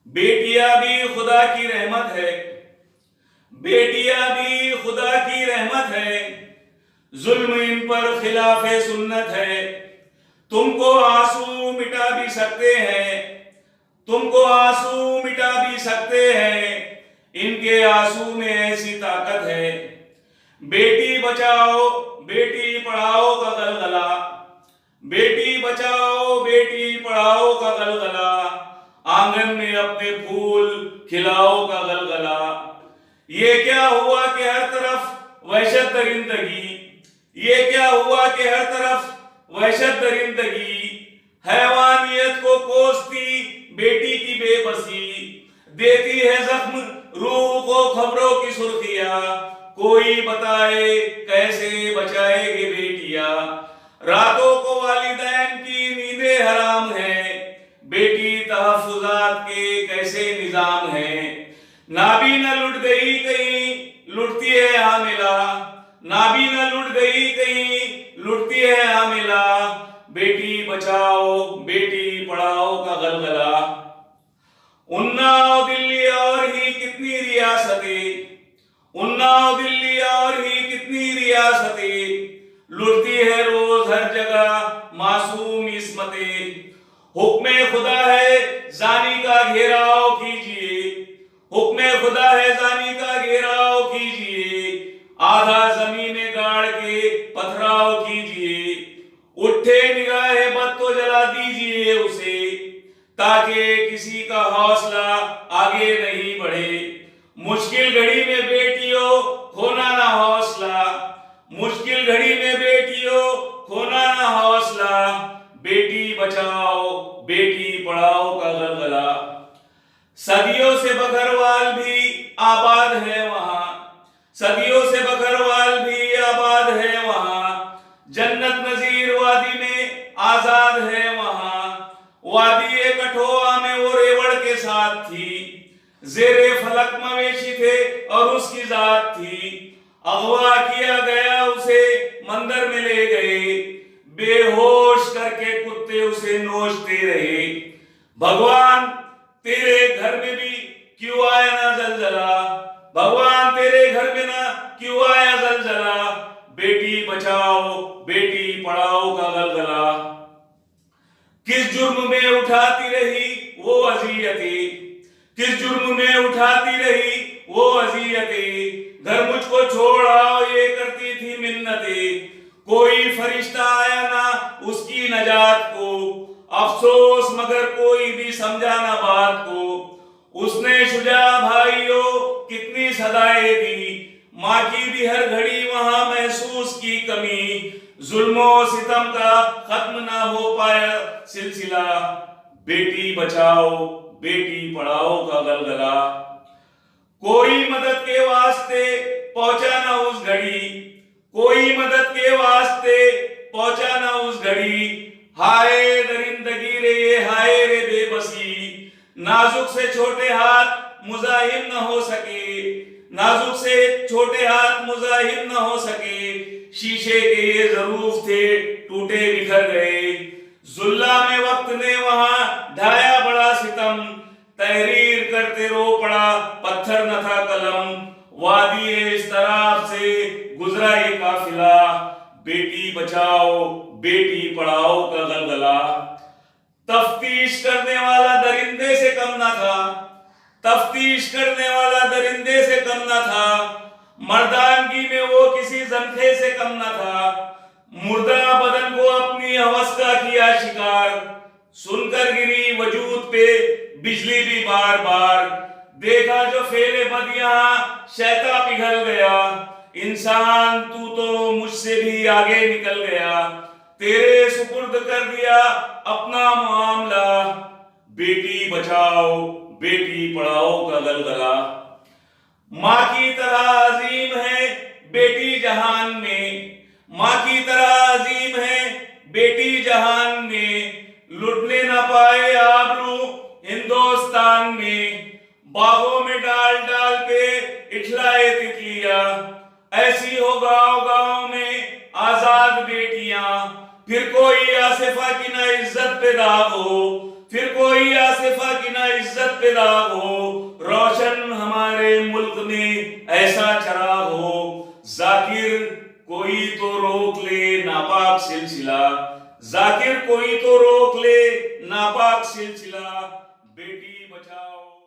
बेटियां भी खुदा की रहमत है, बेटियां भी खुदा की रहमत है, जुल्म इन पर खिलाफे सुन्नत है। तुमको आंसू मिटा भी सकते हैं, तुमको आंसू मिटा भी सकते हैं, इनके आंसू में ऐसी ताकत है। बेटी बचाओ बेटी पढ़ाओ का गलगला, बेटी बचाओ बेटी पढ़ाओ का गलगला, आंगन में अपने फूल खिलाओ का गलगला। ये क्या हुआ कि हर तरफ वहशत दरिंदगी, ये क्या हुआ कि हर तरफ वहशत दरिंदगी, हैवानियत को कोसती बेटी की बेबसी, देती है जख्म रूह को खबरों की सुर्खियां, कोई बताए कैसे बचाएगी बेटियां। रातों को वालिदैन की नींदें हराम है, बेटी तहफ्फुजात के कैसे निजाम है। नाबीना लुट गई कहीं लुटती है हामिला, नाबीना लुट गई कहीं लुटती है हामिला, बेटी बचाओ बेटी पढ़ाओ का गलगला। उन्नाव दिल्ली और ही कितनी रियासतें, उन्नाव दिल्ली और ही कितनी रियासतें, लुटती है रोज हर जगह मासूम इस्मतें। हुक्मे खुदा है जानी का घेराव कीजिए, हुक्मे खुदा है जानी का घेराव कीजिए, आधा जमीन गाड़ के पथराव कीजिए। उठे निगाहे बद तो जला दीजिए उसे, ताकि किसी का हौसला आगे नहीं बढ़े। मुश्किल घड़ी में बेटियों खोना ना हौसला, मुश्किल घड़ी में बेटियों खोना ना हौसला, बेटी बचाओ बेटी पढ़ाओ का गलगला। सदियों से बकरवाल भी आबाद है वहां, सदियों से बकरवाल भी आबाद है वहां, जन्नत नजीर वादी में आजाद है वहां। वादी कठोआ में वो रेवड़ के साथ थी, जेरे फलक मवेशी थे और उसकी जात थी। अगवा किया गया उसे मंदिर में ले गए, बेहोश करके कुत्ते उसे नोचते रहे। भगवान तेरे घर में भी क्यों आया ना जलजला, भगवान तेरे घर में ना क्यों आया जलजला, बेटी बचाओ बेटी पढ़ाओ का गलगला। किस जुर्म में उठाती रही वो अजियतें, किस जुर्म में उठाती रही वो अजियतें, घर मुझको छोड़ आओ ये करती थी मिन्नतें। कोई फरिश्ता आया ना उसकी नजात को, अफसोस मगर कोई भी समझा ना बात को। उसने शुजा भाइयों कितनी सदाएं दी, माँ की भी हर घड़ी वहां महसूस की कमी। जुल्मों सितम का खत्म ना हो पाया सिलसिला, बेटी बचाओ बेटी पढ़ाओ का गलगला। कोई मदद के वास्ते पहुंचा ना उस घड़ी, कोई मदद के वास्ते पहुंचा ना उस घड़ी। हाय दरिंदगी रे ये हाय रे बेबसी, नाजुक से छोटे हाथ मुजाहिम न हो सके, नाजुक से छोटे हाथ मुजाहिम न हो सके। शीशे के ये ज़रूफ थे टूटे बिखर गए, जुल्ला में वक्त ने वहां ढाया बड़ा सितम। तहरीर करते रो पड़ा पत्थर न था कलम, वादी इस तरफ से गुजरा ये काफिला, बेटी बचाओ बेटी पढ़ाओ का गलगला। तफ्तीश करने वाला दरिंदे से कम ना था, तफ्तीश करने वाला दरिंदे से कम ना था, मर्दानगी में वो किसी जंखे से कम ना था। मुर्दा बदन को अपनी हवस का किया शिकार, सुनकर गिरी वजूद पे बिजली भी बार बार। देखा जो फेले बदिया शैता पिघल गया, इंसान तू तो मुझसे भी आगे निकल गया। तेरे सुपुर्द कर दिया अपना मामला, बेटी बचाओ बेटी पढ़ाओ का गलगला। माँ की तरह अजीम है बेटी जहान में, माँ की तरह अजीम है बेटी जहान में। लुटने न पाए आबरू हिंदुस्तान में, बागों में डाल डाल पे इठलाए तितलियां। ऐसी हो गांव गांव में आजाद बेटियां, फिर कोई आसिफा की ना इज्जत पे दाग हो, फिर कोई आसिफा की ना इज्जत पे दाग हो, रोशन हमारे मुल्क में ऐसा चराग हो। जाकिर कोई तो रोक ले नापाक सिलसिला, जाकिर कोई तो रोक ले नापाक सिलसिला, बेटी बचाओ।